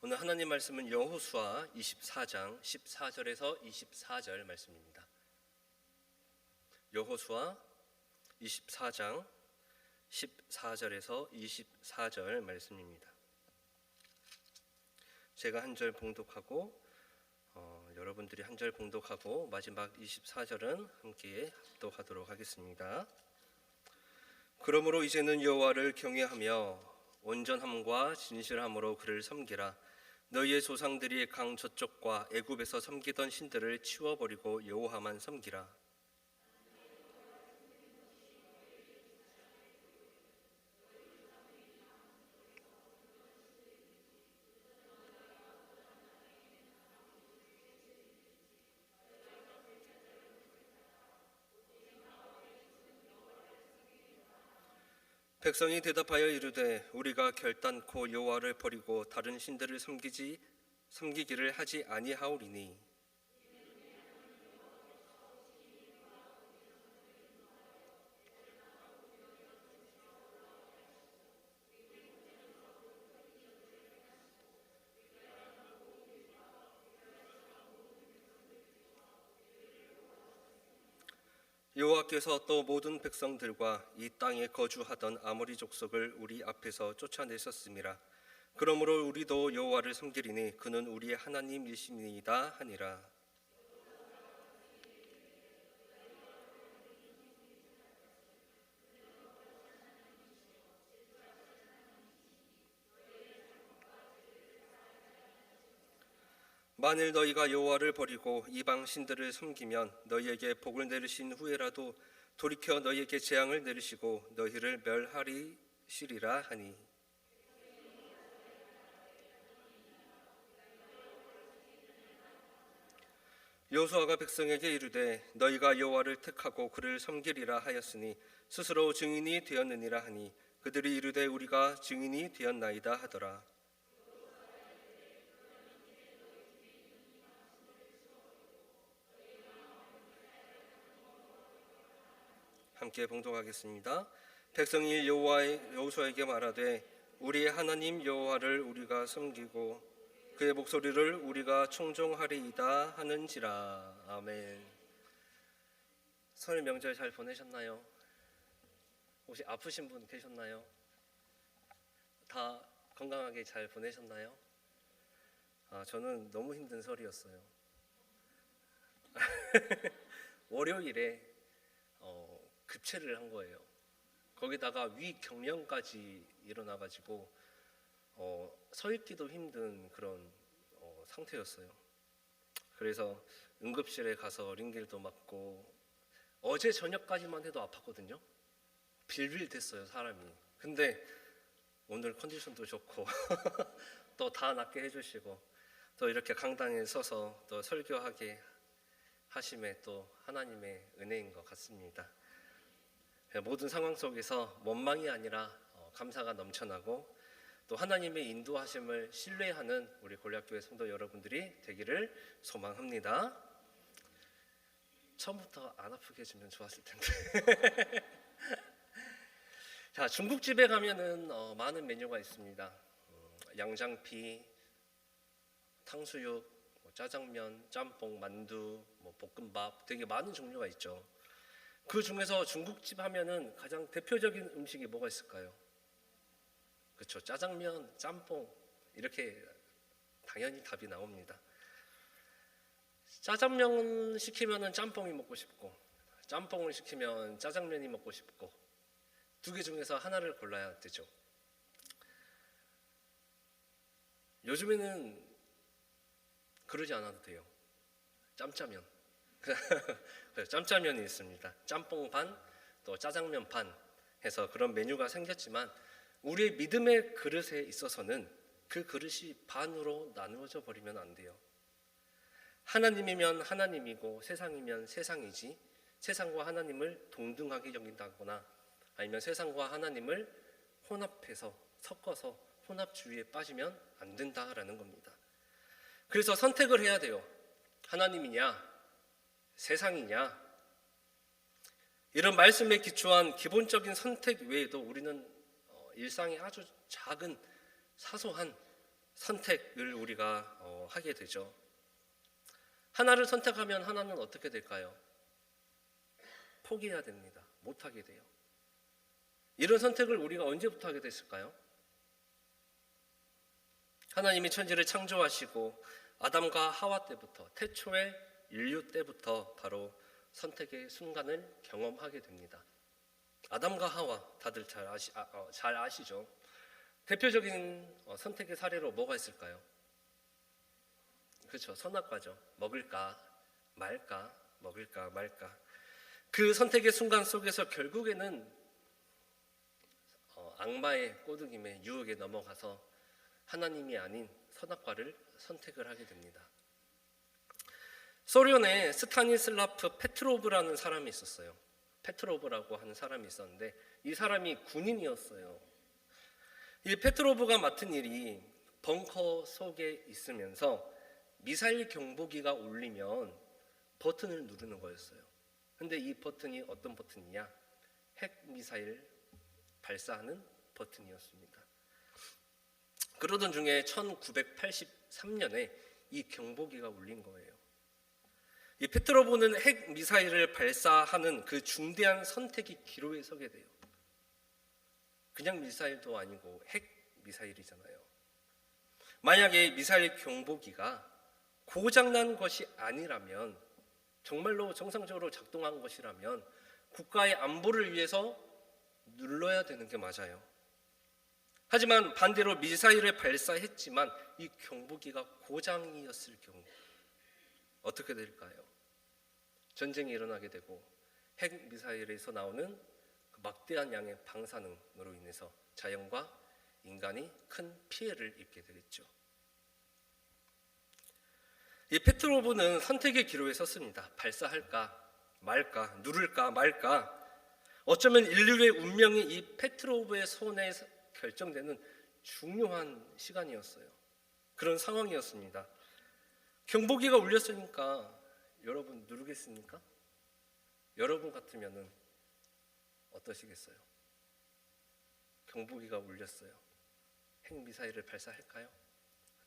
오늘 하나님 말씀은 여호수아 24장 14절에서 24절 말씀입니다. 여호수아 24장 14절에서 24절 말씀입니다. 제가 한 절 봉독하고 여러분들이 한 절 봉독하고 마지막 24절은 함께 합독하도록 하겠습니다. 그러므로 이제는 여호와를 경외하며 온전함과 진실함으로 그를 섬기라. 너희의 조상들이 강 저쪽과 애굽에서 섬기던 신들을 치워버리고 여호와만 섬기라. 백성이 대답하여 이르되 우리가 결단코 여호와를 버리고 다른 신들을 섬기기를 하지 아니하오리니 여호와께서 또 모든 백성들과 이 땅에 거주하던 아모리 족속을 우리 앞에서 쫓아내셨음이라. 그러므로 우리도 여호와를 섬기리니 그는 우리의 하나님이시니이다 하니라. 만일 너희가 여호와를 버리고 이방 신들을 섬기면 너희에게 복을 내리신 후에라도 돌이켜 너희에게 재앙을 내리시고 너희를 멸하리시리라 하니 여호수아가 백성에게 이르되 너희가 여호와를 택하고 그를 섬기리라 하였으니 스스로 증인이 되었느니라 하니 그들이 이르되 우리가 증인이 되었나이다 하더라. 함께 봉독하겠습니다. 백성이 여호수아에게 말하되 우리의 하나님 여호와를 우리가 섬기고 그의 목소리를 우리가 청종하리이다 하는지라. 아멘. 설 명절 잘 보내셨나요? 혹시 아프신 분 계셨나요? 다 건강하게 잘 보내셨나요? 저는 너무 힘든 설이었어요. 월요일에 급체를 한 거예요. 거기다가 위경련까지 일어나가지고 서 있기도 힘든 그런 상태였어요. 그래서 응급실에 가서 링겔도 맞고 어제 저녁까지만 해도 아팠거든요. 빌빌 됐어요 사람이. 근데 오늘 컨디션도 좋고 또 다 낫게 해주시고 또 이렇게 강당에 서서 또 설교하게 하심에 또 하나님의 은혜인 것 같습니다. 모든 상황 속에서 원망이 아니라 감사가 넘쳐나고 또 하나님의 인도하심을 신뢰하는 우리 골략교회 성도 여러분들이 되기를 소망합니다. 처음부터 안 아프게 해주면 좋았을 텐데. 자, 중국집에 가면은 많은 메뉴가 있습니다. 양장피, 탕수육, 짜장면, 짬뽕, 만두, 볶음밥 되게 많은 종류가 있죠. 그 중에서 중국집 하면은 가장 대표적인 음식이 뭐가 있을까요? 그렇죠. 짜장면, 짬뽕 이렇게 당연히 답이 나옵니다. 짜장면 시키면은 짬뽕이 먹고 싶고 짬뽕을 시키면 짜장면이 먹고 싶고 두 개 중에서 하나를 골라야 되죠. 요즘에는 그러지 않아도 돼요. 짬짜면. 짬짜면이 있습니다. 짬뽕 반, 또 짜장면 반 해서 그런 메뉴가 생겼지만 우리의 믿음의 그릇에 있어서는 그 그릇이 반으로 나누어져 버리면 안 돼요. 하나님이면 하나님이고 세상이면 세상이지 세상과 하나님을 동등하게 여긴다거나 아니면 세상과 하나님을 혼합해서 섞어서 혼합주의에 빠지면 안 된다라는 겁니다. 그래서 선택을 해야 돼요. 하나님이냐 세상이냐. 이런 말씀에 기초한 기본적인 선택 외에도 우리는 일상의 아주 작은 사소한 선택을 우리가 하게 되죠. 하나를 선택하면 하나는 어떻게 될까요? 포기해야 됩니다. 못하게 돼요. 이런 선택을 우리가 언제부터 하게 됐을까요? 하나님이 천지를 창조하시고 아담과 하와 때부터, 태초의 인류 때부터 바로 선택의 순간을 경험하게 됩니다. 아담과 하와 다들 잘 아시죠? 대표적인 선택의 사례로 뭐가 있을까요? 그렇죠. 선악과죠. 먹을까 말까, 먹을까 말까. 그 선택의 순간 속에서 결국에는 악마의 꼬드김에 유혹에 넘어가서 하나님이 아닌 선악과를 선택을 하게 됩니다. 소련에 스타니슬라프 페트로브라는 사람이 있었어요. 페트로브라고 하는 사람이 있었는데 이 사람이 군인이었어요. 이 페트로브가 맡은 일이 벙커 속에 있으면서 미사일 경보기가 울리면 버튼을 누르는 거였어요. 근데 이 버튼이 어떤 버튼이냐? 핵 미사일 발사하는 버튼이었습니다. 그러던 중에 1983년에 이 경보기가 울린 거예요. 이 페트로브는 핵 미사일을 발사하는 그 중대한 선택의 기로에 서게 돼요. 그냥 미사일도 아니고 핵 미사일이잖아요. 만약에 미사일 경보기가 고장난 것이 아니라면, 정말로 정상적으로 작동한 것이라면 국가의 안보를 위해서 눌러야 되는 게 맞아요. 하지만 반대로 미사일을 발사했지만 이 경보기가 고장이었을 경우 어떻게 될까요? 전쟁이 일어나게 되고 핵 미사일에서 나오는 그 막대한 양의 방사능으로 인해서 자연과 인간이 큰 피해를 입게 되겠죠. 이 페트로브는 선택의 기로에 섰습니다. 발사할까 말까, 누를까 말까. 어쩌면 인류의 운명이 이 페트로브의 손에 결정되는 중요한 시간이었어요. 그런 상황이었습니다. 경보기가 울렸으니까 여러분 누르겠습니까? 여러분 같으면은 어떠시겠어요? 경보기가 울렸어요. 핵미사일을 발사할까요?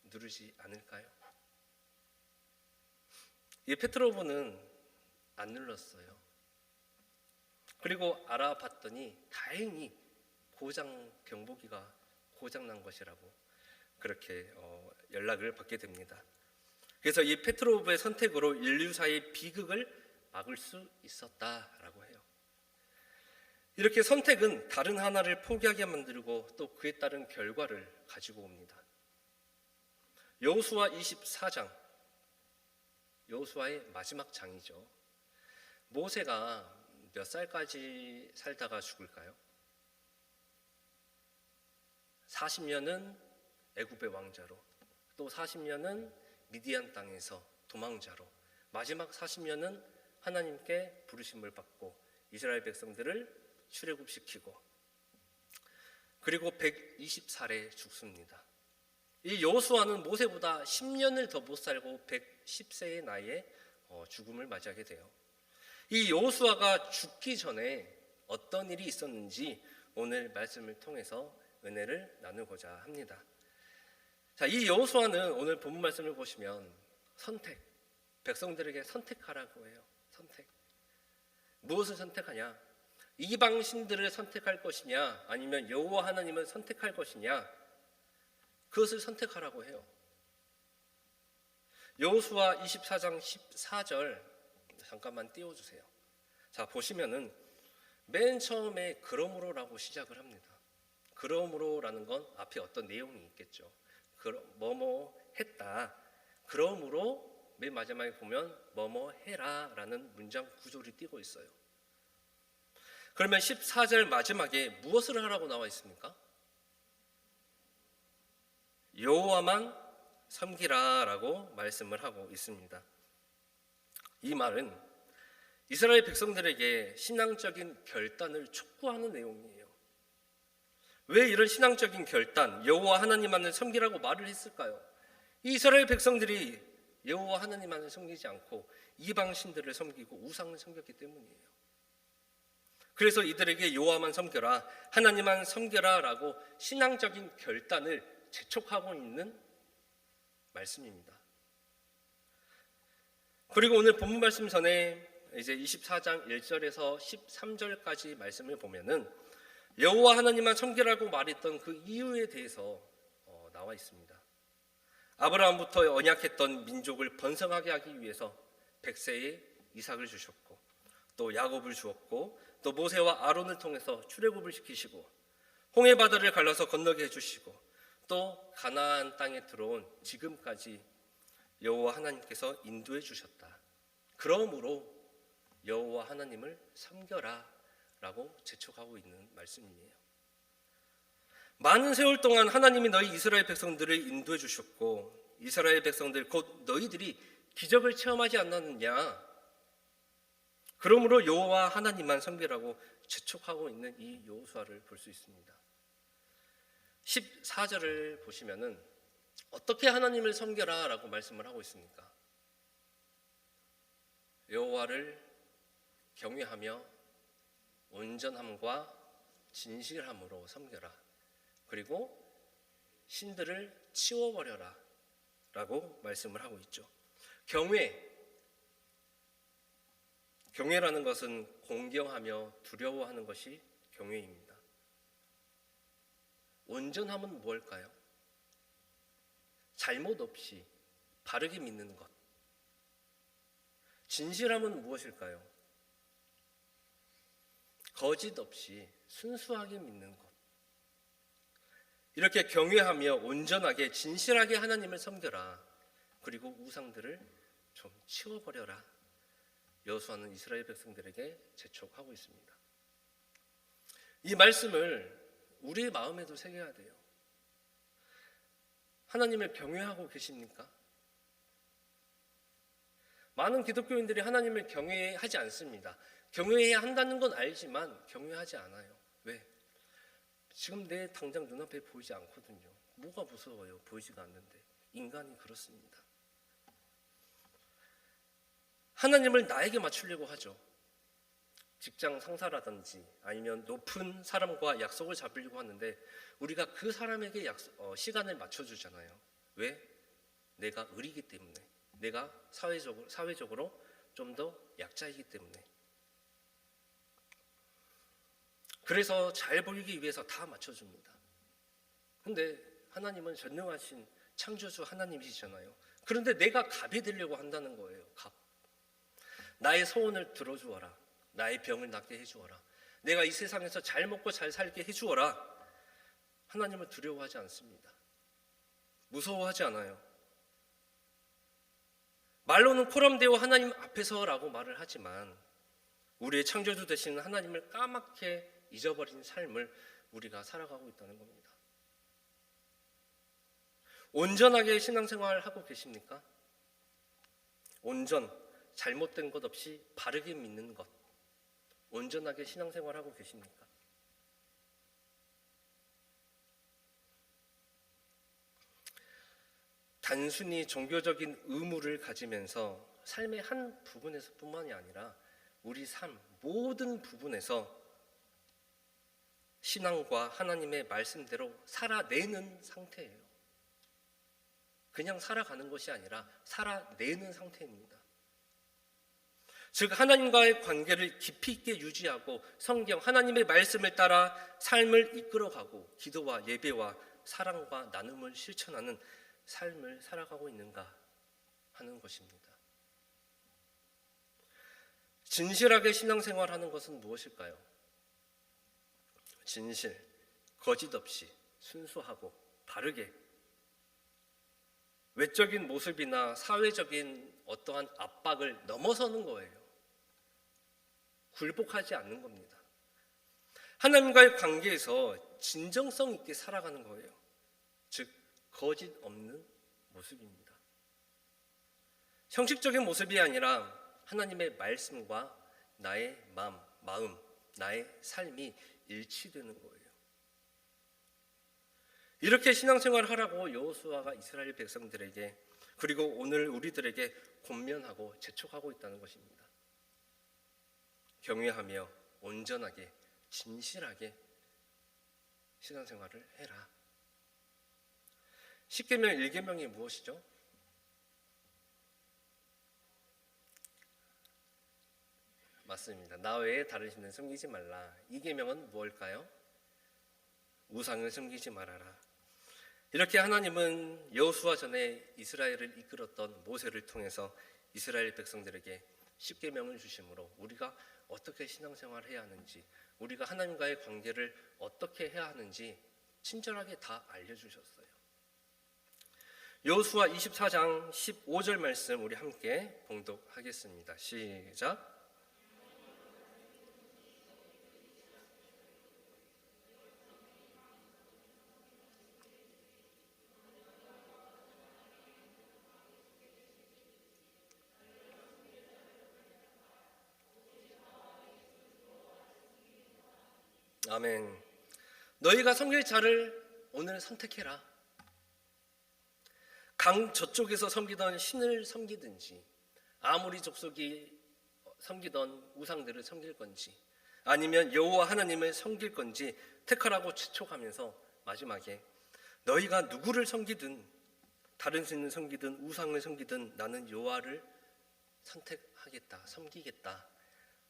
누르지 않을까요? 이 페트로브는 안 눌렀어요. 그리고 알아봤더니 다행히 경보기가 고장난 것이라고 그렇게 연락을 받게 됩니다. 그래서 이 페트로브의 선택으로 인류사의 비극을 막을 수 있었다라고 해요. 이렇게 선택은 다른 하나를 포기하게 만들고 또 그에 따른 결과를 가지고 옵니다. 여호수아 24장, 여호수아의 마지막 장이죠. 모세가 몇 살까지 살다가 죽을까요? 40년은 애굽의 왕자로, 또 40년은 미디안 땅에서 도망자로, 마지막 40년은 하나님께 부르심을 받고 이스라엘 백성들을 출애굽시키고, 그리고 120살에 죽습니다. 이 여호수아는 모세보다 10년을 더 못 살고 110세의 나이에 죽음을 맞이하게 돼요. 이 여호수아가 죽기 전에 어떤 일이 있었는지 오늘 말씀을 통해서 은혜를 나누고자 합니다. 자, 이 여호수아는 오늘 본문 말씀을 보시면 백성들에게 선택하라고 해요. 선택. 무엇을 선택하냐? 이방 신들을 선택할 것이냐, 아니면 여호와 하나님을 선택할 것이냐, 그것을 선택하라고 해요. 여호수아 24장 14절 잠깐만 띄워주세요. 자, 보시면은 맨 처음에 그러므로라고 시작을 합니다. 그러므로라는 건 앞에 어떤 내용이 있겠죠. 뭐뭐 했다. 그러므로 맨 마지막에 보면 뭐뭐 해라 라는 문장 구조를 띄고 있어요. 그러면 14절 마지막에 무엇을 하라고 나와 있습니까? 여호와만 섬기라 라고 말씀을 하고 있습니다. 이 말은 이스라엘 백성들에게 신앙적인 결단을 촉구하는 내용이에요. 왜 이런 신앙적인 결단, 여호와 하나님만을 섬기라고 말을 했을까요? 이 이스라엘 백성들이 여호와 하나님만을 섬기지 않고 이방 신들을 섬기고 우상을 섬겼기 때문이에요. 그래서 이들에게 여호와만 섬겨라, 하나님만 섬겨라 라고 신앙적인 결단을 재촉하고 있는 말씀입니다. 그리고 오늘 본문 말씀 전에 이제 24장 1절에서 13절까지 말씀을 보면은 여호와 하나님만 섬기라고 말했던 그 이유에 대해서 나와 있습니다. 아브라함부터 언약했던 민족을 번성하게 하기 위해서 백세에 이삭을 주셨고, 또 야곱을 주었고, 또 모세와 아론을 통해서 출애굽을 시키시고, 홍해 바다를 갈라서 건너게 해주시고, 또 가나안 땅에 들어온 지금까지 여호와 하나님께서 인도해 주셨다. 그러므로 여호와 하나님을 섬겨라 라고 재촉하고 있는 말씀이에요. 많은 세월 동안 하나님이 너희 이스라엘 백성들을 인도해 주셨고, 이스라엘 백성들 곧 너희들이 기적을 체험하지 않았느냐. 그러므로 여호와 하나님만 섬기라고 재촉하고 있는 이 여호수아를 볼 수 있습니다. 14절을 보시면은 어떻게 하나님을 섬겨라 라고 말씀을 하고 있습니까? 여호와를 경외하며 온전함과 진실함으로 섬겨라. 그리고 신들을 치워버려라 라고 말씀을 하고 있죠. 경외라는 것은 공경하며 두려워하는 것이 경외입니다. 온전함은 무엇일까요? 잘못 없이 바르게 믿는 것. 진실함은 무엇일까요? 거짓 없이 순수하게 믿는 것. 이렇게 경외하며 온전하게 진실하게 하나님을 섬겨라. 그리고 우상들을 좀 치워버려라. 여호수아는 이스라엘 백성들에게 재촉하고 있습니다. 이 말씀을 우리의 마음에도 새겨야 돼요. 하나님을 경외하고 계십니까? 많은 기독교인들이 하나님을 경외하지 않습니다. 경외해야 한다는 건 알지만 경외하지 않아요. 왜? 지금 내 당장 눈앞에 보이지 않거든요. 뭐가 무서워요? 보이지가 않는데. 인간이 그렇습니다. 하나님을 나에게 맞추려고 하죠. 직장 상사라든지 아니면 높은 사람과 약속을 잡으려고 하는데 우리가 그 사람에게 시간을 맞춰주잖아요. 왜? 내가 의리기 때문에, 내가 사회적으로 좀 더 약자이기 때문에. 그래서 잘 보이기 위해서 다 맞춰줍니다. 근데 하나님은 전능하신 창조주 하나님이시잖아요. 그런데 내가 갑이 되려고 한다는 거예요. 갑. 나의 소원을 들어주어라. 나의 병을 낫게 해주어라. 내가 이 세상에서 잘 먹고 잘 살게 해주어라. 하나님을 두려워하지 않습니다. 무서워하지 않아요. 말로는 코람데오 하나님 앞에서라고 말을 하지만 우리의 창조주 되시는 하나님을 까맣게 잊어버린 삶을 우리가 살아가고 있다는 겁니다. 온전하게 신앙생활을 하고 계십니까? 온전, 잘못된 것 없이 바르게 믿는 것. 온전하게 신앙생활을 하고 계십니까? 단순히 종교적인 의무를 가지면서 삶의 한 부분에서뿐만이 아니라 우리 삶 모든 부분에서 신앙과 하나님의 말씀대로 살아내는 상태예요. 그냥 살아가는 것이 아니라 살아내는 상태입니다. 즉 하나님과의 관계를 깊이 있게 유지하고 성경 하나님의 말씀을 따라 삶을 이끌어가고 기도와 예배와 사랑과 나눔을 실천하는 삶을 살아가고 있는가 하는 것입니다. 진실하게 신앙생활하는 것은 무엇일까요? 진실, 거짓 없이 순수하고 바르게 외적인 모습이나 사회적인 어떠한 압박을 넘어서는 거예요. 굴복하지 않는 겁니다. 하나님과의 관계에서 진정성 있게 살아가는 거예요. 즉 거짓 없는 모습입니다. 형식적인 모습이 아니라 하나님의 말씀과 나의 마음, 나의 삶이 일치되는 거예요. 이렇게 신앙생활을 하라고 여호수아가 이스라엘 백성들에게 그리고 오늘 우리들에게 권면하고 재촉하고 있다는 것입니다. 경외하며 온전하게 진실하게 신앙생활을 해라. 10계명 1계명이 무엇이죠? 맞습니다. 나 외에 다른 신을 섬기지 말라. 이 계명은 무엇일까요? 우상을 섬기지 말아라. 이렇게 하나님은 여호수아 전에 이스라엘을 이끌었던 모세를 통해서 이스라엘 백성들에게 십계명을 주심으로 우리가 어떻게 신앙생활을 해야 하는지, 우리가 하나님과의 관계를 어떻게 해야 하는지 친절하게 다 알려주셨어요. 여호수아 24장 15절 말씀 우리 함께 봉독하겠습니다. 시작. 아멘. 너희가 섬길 자를 오늘 선택해라. 강 저쪽에서 섬기던 신을 섬기든지, 아모리 족속이 섬기던 우상들을 섬길 건지, 아니면 여호와 하나님을 섬길 건지 택하라고 지촉하면서 마지막에 너희가 누구를 섬기든, 다른 신을 섬기든 우상을 섬기든 나는 여호와를 선택하겠다, 섬기겠다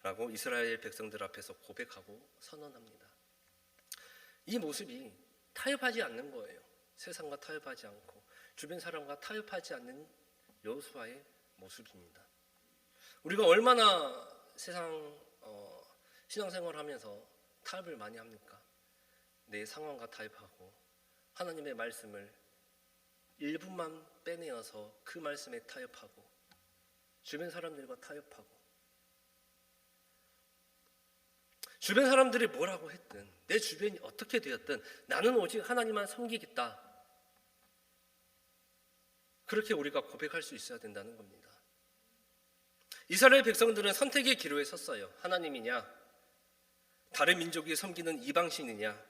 라고 이스라엘 백성들 앞에서 고백하고 선언합니다. 이 모습이 타협하지 않는 거예요. 세상과 타협하지 않고 주변 사람과 타협하지 않는 여호수아의 모습입니다. 우리가 얼마나 신앙생활하면서 타협을 많이 합니까? 내 상황과 타협하고 하나님의 말씀을 일부만 빼내어서 그 말씀에 타협하고 주변 사람들과 타협하고 주변 사람들이 뭐라고 했든 내 주변이 어떻게 되었든 나는 오직 하나님만 섬기겠다. 그렇게 우리가 고백할 수 있어야 된다는 겁니다. 이스라엘 백성들은 선택의 기로에 섰어요. 하나님이냐, 다른 민족이 섬기는 이방신이냐.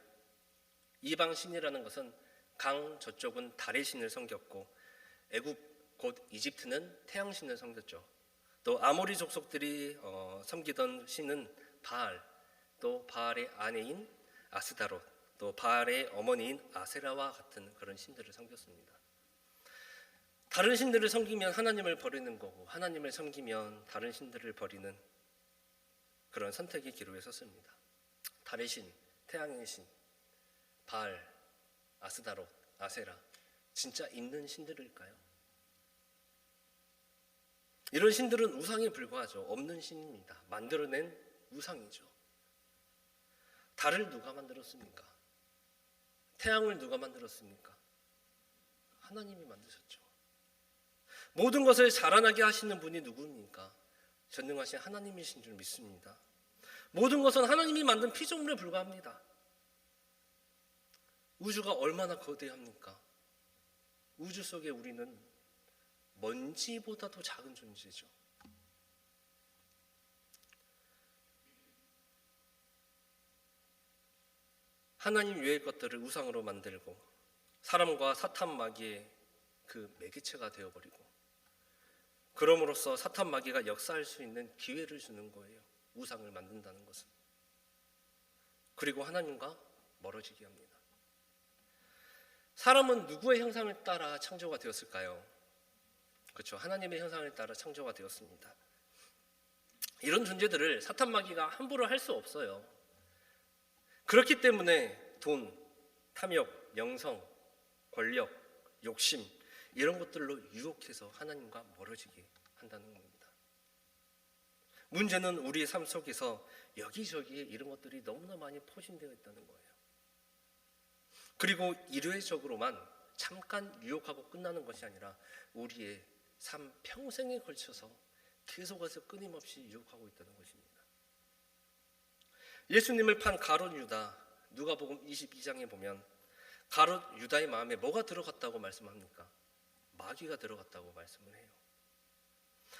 이방신이라는 것은 강 저쪽은 달의 신을 섬겼고 애굽 곧 이집트는 태양신을 섬겼죠. 또 아모리 족속들이 섬기던 신은 바알, 또 바알의 아내인 아스다롯, 또 바알의 어머니인 아세라와 같은 그런 신들을 섬겼습니다. 다른 신들을 섬기면 하나님을 버리는 거고 하나님을 섬기면 다른 신들을 버리는 그런 선택의 기로에 섰습니다. 달의 신, 태양의 신, 바알, 아스다롯, 아세라, 진짜 있는 신들일까요? 이런 신들은 우상에 불과하죠. 없는 신입니다. 만들어낸 우상이죠. 달을 누가 만들었습니까? 태양을 누가 만들었습니까? 하나님이 만드셨죠. 모든 것을 자라나게 하시는 분이 누구입니까? 전능하신 하나님이신 줄 믿습니다. 모든 것은 하나님이 만든 피조물에 불과합니다. 우주가 얼마나 거대합니까? 우주 속에 우리는 먼지보다도 작은 존재죠. 하나님 외의 것들을 우상으로 만들고 사람과 사탄 마귀의 그 매개체가 되어버리고 그럼으로써 사탄 마귀가 역사할 수 있는 기회를 주는 거예요. 우상을 만든다는 것은. 그리고 하나님과 멀어지게 합니다. 사람은 누구의 형상을 따라 창조가 되었을까요? 그렇죠. 하나님의 형상을 따라 창조가 되었습니다. 이런 존재들을 사탄 마귀가 함부로 할 수 없어요. 그렇기 때문에 돈, 탐욕, 명성, 권력, 욕심 이런 것들로 유혹해서 하나님과 멀어지게 한다는 겁니다. 문제는 우리의 삶 속에서 여기저기에 이런 것들이 너무나 많이 포진되어 있다는 거예요. 그리고 일회적으로만 잠깐 유혹하고 끝나는 것이 아니라 우리의 삶 평생에 걸쳐서 계속해서 끊임없이 유혹하고 있다는 것입니다. 예수님을 판 가룟 유다, 누가복음 22장에 보면 가룟 유다의 마음에 뭐가 들어갔다고 말씀합니까? 마귀가 들어갔다고 말씀을 해요.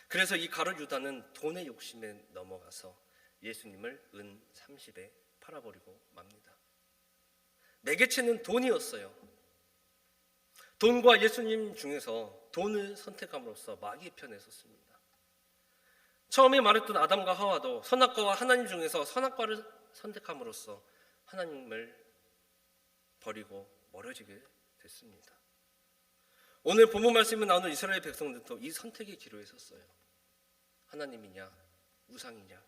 그래서 이 가룟 유다는 돈의 욕심에 넘어가서 예수님을 은 30에 팔아버리고 맙니다. 매개체는 돈이었어요. 돈과 예수님 중에서 돈을 선택함으로써 마귀의 편에 섰습니다. 처음에 말했던 아담과 하와도 선악과와 하나님 중에서 선악과를 선택함으로써 하나님을 버리고 멀어지게 됐습니다. 오늘 본문 말씀에 나오는 이스라엘 백성들도 이 선택의 기로에 섰어요. 하나님이냐 우상이냐.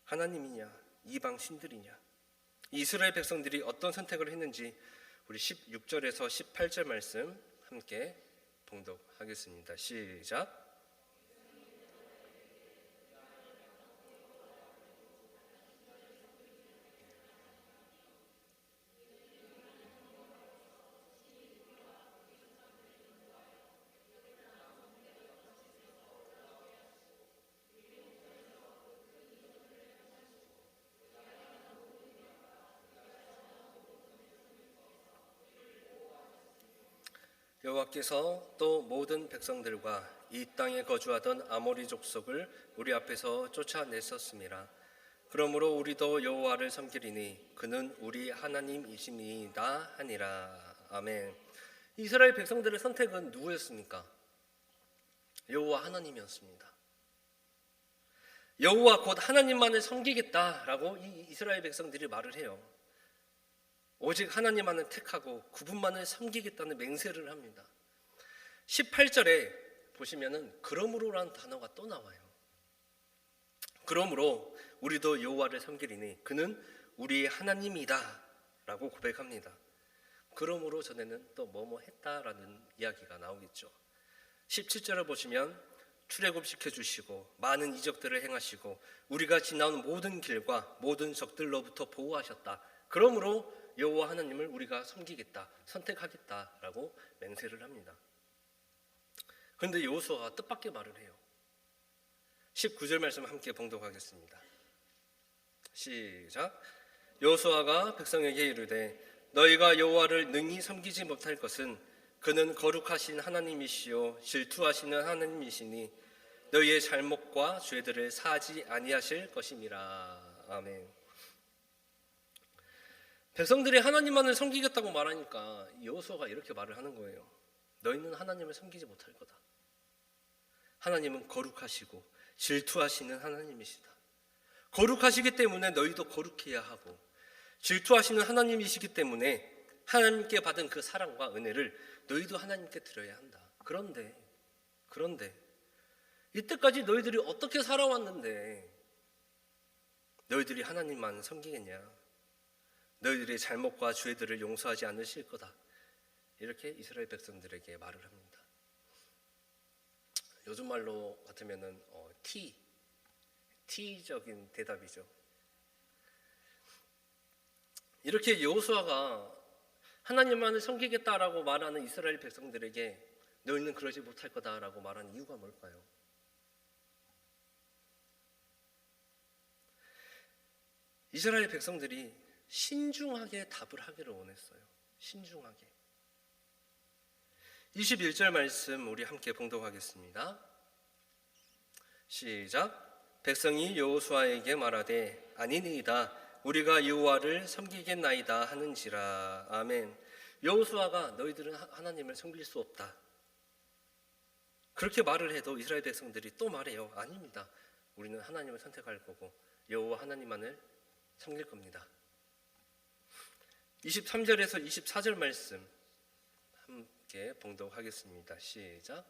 하나님이냐 이방 신들이냐. 이스라엘 백성들이 어떤 선택을 했는지 우리 16절에서 18절 말씀 함께 봉독하겠습니다. 시작. 여호와께서 또 모든 백성들과 이 땅에 거주하던 아모리 족속을 우리 앞에서 쫓아냈었습니다. 그러므로 우리도 여호와를 섬기리니 그는 우리 하나님이시니이다 하니라. 아멘. 이스라엘 백성들의 선택은 누구였습니까? 여호와 하나님이었습니다. 여호와 곧 하나님만을 섬기겠다라고 이 이스라엘 백성들이 말을 해요. 오직 하나님만을 택하고 그분만을 섬기겠다는 맹세를 합니다. 18절에 보시면은 그러므로라는 단어가 또 나와요. 그러므로 우리도 여호와를 섬기리니 그는 우리 하나님이다 라고 고백합니다. 그러므로 전에는 또 뭐뭐 했다라는 이야기가 나오겠죠. 17절을 보시면 출애굽시켜 주시고 많은 이적들을 행하시고 우리가 지나온 모든 길과 모든 적들로부터 보호하셨다. 그러므로 여호와 하나님을 우리가 섬기겠다, 선택하겠다라고 맹세를 합니다. 그런데 여호수아가 뜻밖의 말을 해요. 19절 말씀 함께 봉독하겠습니다. 시작. 여호수아가 백성에게 이르되 너희가 여호와를 능히 섬기지 못할 것은 그는 거룩하신 하나님이시요 질투하시는 하나님이시니 너희의 잘못과 죄들을 사하지 아니하실 것임이라. 아멘. 백성들이 하나님만을 섬기겠다고 말하니까 여호수아가 이렇게 말을 하는 거예요. 너희는 하나님을 섬기지 못할 거다. 하나님은 거룩하시고 질투하시는 하나님이시다. 거룩하시기 때문에 너희도 거룩해야 하고 질투하시는 하나님이시기 때문에 하나님께 받은 그 사랑과 은혜를 너희도 하나님께 드려야 한다. 그런데 이때까지 너희들이 어떻게 살아왔는데 너희들이 하나님만 섬기겠냐? 너희들의 잘못과 죄들을 용서하지 않으실 거다. 이렇게 이스라엘 백성들에게 말을 합니다. 요즘 말로 같으면은 T적인 대답이죠. 이렇게 여호수아가 하나님만을 섬기겠다라고 말하는 이스라엘 백성들에게 너희는 그러지 못할 거다라고 말하는 이유가 뭘까요? 이스라엘 백성들이 신중하게 답을 하기를 원했어요. 신중하게. 21절 말씀 우리 함께 봉독하겠습니다. 시작. 백성이 여호수아에게 말하되 아니니이다 우리가 여호와를 섬기겠나이다 하는지라. 아멘. 여호수아가 너희들은 하나님을 섬길 수 없다. 그렇게 말을 해도 이스라엘 백성들이 또 말해요. 아닙니다. 우리는 하나님을 선택할 거고 여호와 하나님만을 섬길 겁니다. 23절에서 24절 말씀 함께 봉독하겠습니다. 시작.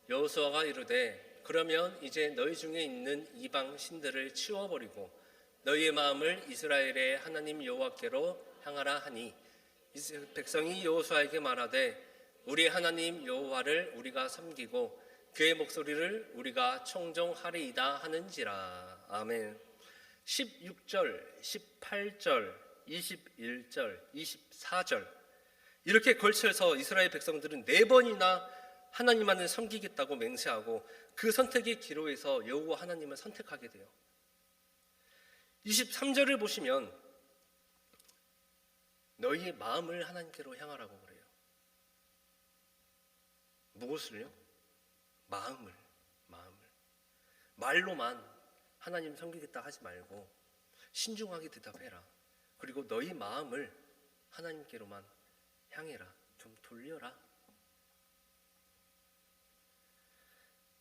여호수아가 이르되 그러면 이제 너희 중에 있는 이방 신들을 치워버리고 너희의 마음을 이스라엘의 하나님 여호와께로 향하라 하니 백성이 여호수아에게 말하되 우리 하나님 여호와를 우리가 섬기고 그의 목소리를 우리가 청종하리이다 하는지라. 아멘. 16절, 18절 21절, 24절 이렇게 걸쳐서 이스라엘 백성들은 4번이나 하나님만을 섬기겠다고 맹세하고 그 선택의 기로에서 여호와 하나님을 선택하게 돼요. 23절을 보시면 너희의 마음을 하나님께로 향하라고 그래요. 무엇을요? 마음을. 말로만 하나님 섬기겠다 하지 말고 신중하게 대답해라. 그리고 너희 마음을 하나님께로만 향해라. 좀 돌려라.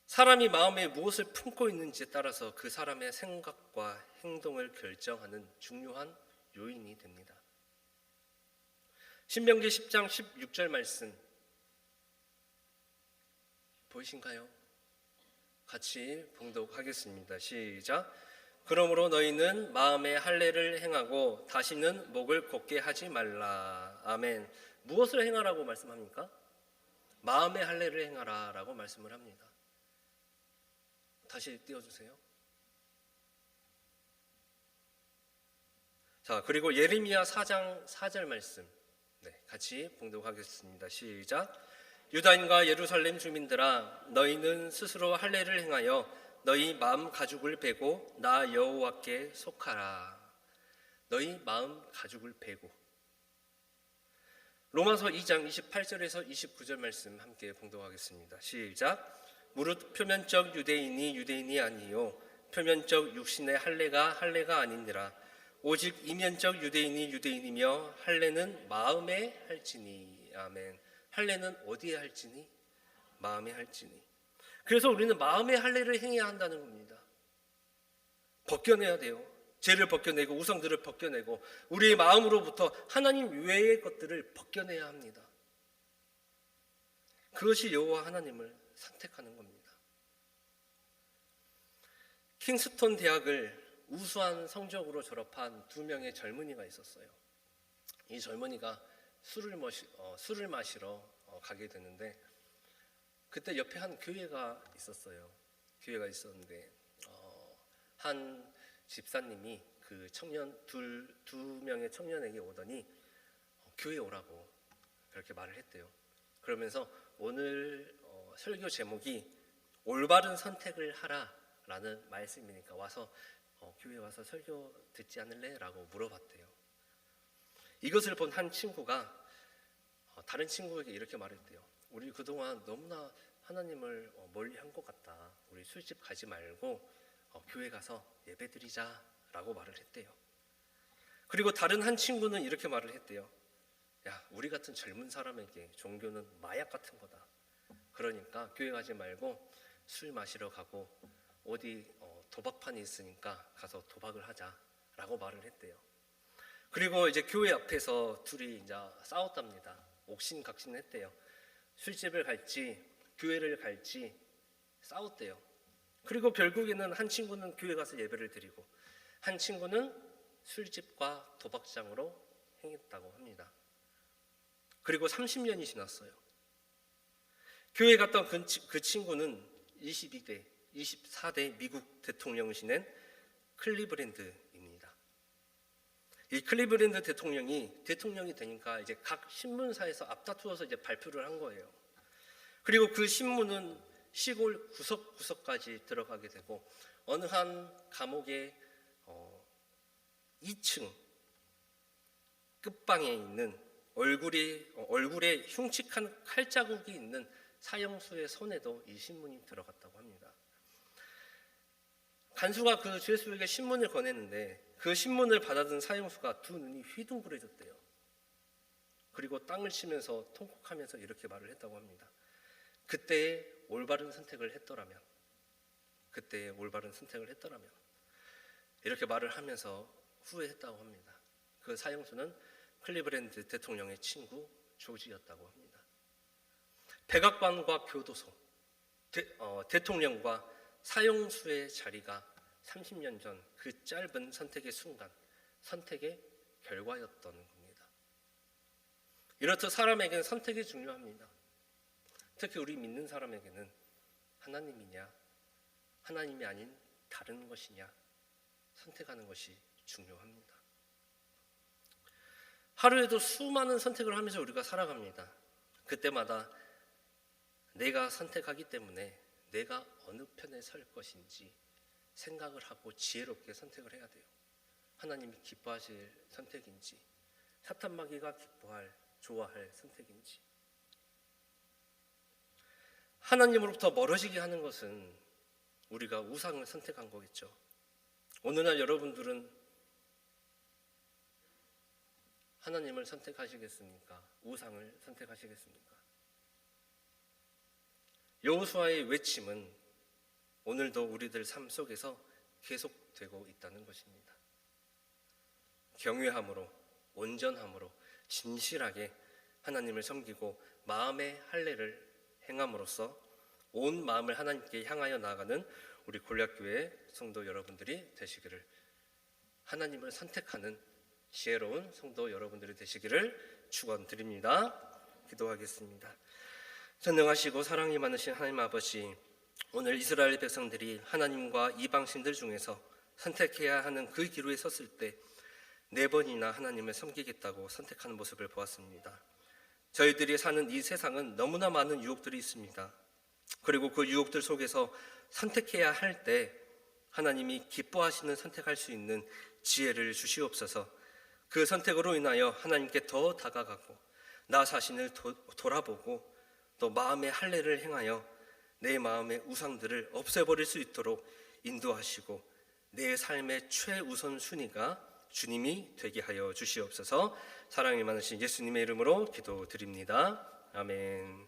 사람이 마음에 무엇을 품고 있는지에 따라서 그 사람의 생각과 행동을 결정하는 중요한 요인이 됩니다. 신명기 10장 16절 말씀 보이신가요? 같이 봉독하겠습니다. 시작. 그러므로 너희는 마음의 할례를 행하고 다시는 목을 곧게 하지 말라. 아멘. 무엇을 행하라고 말씀합니까? 마음의 할례를 행하라 라고 말씀을 합니다. 다시 띄워주세요. 자, 그리고 예레미야 4장 4절 말씀 같이 봉독하겠습니다. 시작. 유다인과 예루살렘 주민들아, 너희는 스스로 할례를 행하여 너희 마음 가죽을 베고 나 여호와께 속하라. 너희 마음 가죽을 베고. 로마서 2장 28절에서 29절 말씀 함께 봉독하겠습니다. 시작. 무릇 표면적 유대인이 아니요 표면적 육신의 할례가 아니니라. 오직 이면적 유대인이며 할례는 마음에 할지니. 아멘. 할례는 어디에 할지니? 마음에 할지니. 그래서 우리는 마음의 할례를 행해야 한다는 겁니다. 벗겨내야 돼요. 죄를 벗겨내고 우상들을 벗겨내고 우리의 마음으로부터 하나님 외의 것들을 벗겨내야 합니다. 그것이 여호와 하나님을 선택하는 겁니다. 킹스턴 대학을 우수한 성적으로 졸업한 2명의 젊은이가 있었어요. 이 젊은이가 술을 마시러 가게 되는데 그때 옆에 한 교회가 있었어요. 교회가 있었는데 한 집사님이 그 두 명의 청년에게 오더니 교회 오라고 그렇게 말을 했대요. 그러면서 오늘 설교 제목이 올바른 선택을 하라라는 말씀이니까 와서 교회 와서 설교 듣지 않을래? 라고 물어봤대요. 이것을 본 한 친구가 다른 친구에게 이렇게 말했대요. 우리 그동안 너무나 하나님을 멀리 한 것 같다. 우리 술집 가지 말고 교회 가서 예배드리자 라고 말을 했대요. 그리고 다른 한 친구는 이렇게 말을 했대요. 야, 우리 같은 젊은 사람에게 종교는 마약 같은 거다. 그러니까 교회 가지 말고 술 마시러 가고 어디 도박판이 있으니까 가서 도박을 하자라고 말을 했대요. 그리고 이제 교회 앞에서 둘이 이제 싸웠답니다. 옥신각신했대요. 술집을 갈지 교회를 갈지 싸웠대요. 그리고 결국에는 한 친구는 교회 가서 예배를 드리고 한 친구는 술집과 도박장으로 행했다고 합니다. 그리고 30년이 지났어요. 교회 갔던 그 친구는 24대 미국 대통령이신 클리브랜드입니다. 이 클리브랜드 대통령이 되니까 이제 각 신문사에서 앞다투어서 이제 발표를 한 거예요. 그리고 그 신문은 시골 구석구석까지 들어가게 되고 어느 한 감옥의 2층 끝방에 있는 얼굴에 흉측한 칼자국이 있는 사형수의 손에도 이 신문이 들어갔다고 합니다. 간수가 그 죄수에게 신문을 건네는데 그 신문을 받아든 사형수가 두 눈이 휘둥그레졌대요. 그리고 땅을 치면서 통곡하면서 이렇게 말을 했다고 합니다. 그때의 올바른 선택을 했더라면 이렇게 말을 하면서 후회했다고 합니다. 그 사형수는 클리브랜드 대통령의 친구 조지였다고 합니다. 백악관과 교도소, 대통령과 사형수의 자리가 30년 전 그 짧은 선택의 순간, 선택의 결과였던 겁니다. 이렇듯 사람에게는 선택이 중요합니다. 특히 우리 믿는 사람에게는 하나님이냐, 하나님이 아닌 다른 것이냐 선택하는 것이 중요합니다. 하루에도 수많은 선택을 하면서 우리가 살아갑니다. 그때마다 내가 선택하기 때문에 내가 어느 편에 설 것인지 생각을 하고 지혜롭게 선택을 해야 돼요. 하나님이 기뻐하실 선택인지 사탄 마귀가 좋아할 선택인지. 하나님으로부터 멀어지게 하는 것은 우리가 우상을 선택한 거겠죠. 오늘날 여러분들은 하나님을 선택하시겠습니까? 우상을 선택하시겠습니까? 여호수아의 외침은 오늘도 우리들 삶 속에서 계속되고 있다는 것입니다. 경외함으로, 온전함으로, 진실하게 하나님을 섬기고 마음의 할례를 행함으로써 온 마음을 하나님께 향하여 나아가는 우리 골략교회 성도 여러분들이 되시기를, 하나님을 선택하는 지혜로운 성도 여러분들이 되시기를 축원드립니다. 기도하겠습니다. 전능하시고 사랑이 많으신 하나님 아버지, 오늘 이스라엘 백성들이 하나님과 이방신들 중에서 선택해야 하는 그 기로에 섰을 때 4번이나 하나님을 섬기겠다고 선택하는 모습을 보았습니다. 저희들이 사는 이 세상은 너무나 많은 유혹들이 있습니다. 그리고 그 유혹들 속에서 선택해야 할 때 하나님이 기뻐하시는 선택할 수 있는 지혜를 주시옵소서. 그 선택으로 인하여 하나님께 더 다가가고 나 자신을 돌아보고 또 마음의 할례를 행하여 내 마음의 우상들을 없애버릴 수 있도록 인도하시고 내 삶의 최우선 순위가 주님이 되게 하여 주시옵소서. 사랑이 많으신 예수님의 이름으로 기도드립니다. 아멘.